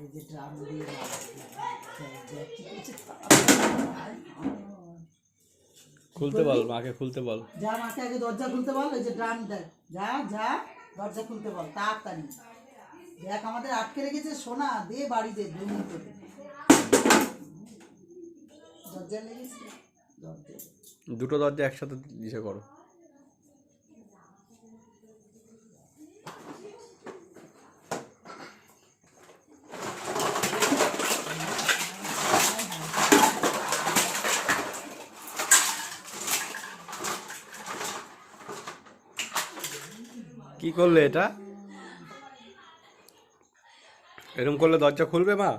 এই যে ড্রাম দিয়ে খুলতে বল, মাকে খুলতে বল। যা, মাকে আগে দরজা খুলতে বল। ওই যে ড্রাম দেখ, যা যা দরজা খুলতে বল তাড়াতাড়ি। দেখ আমাদের আটকে রেখেছে সোনা, দে বাড়ি দে 2 মিনিট। দরজা লেগেছে, দুটো দরজা একসাথে ইসে করো। কি করলে এটা? এরকম করলে দরজা খুলবে মা?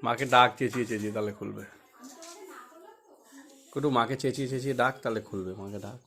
মাকে ডাক চেঁচিয়ে চেঁচিয়ে, তাহলে খুলবে। একটু মাকে চেঁচিয়ে চেঁচিয়ে ডাক, তাহলে খুলবে। মাকে ডাক।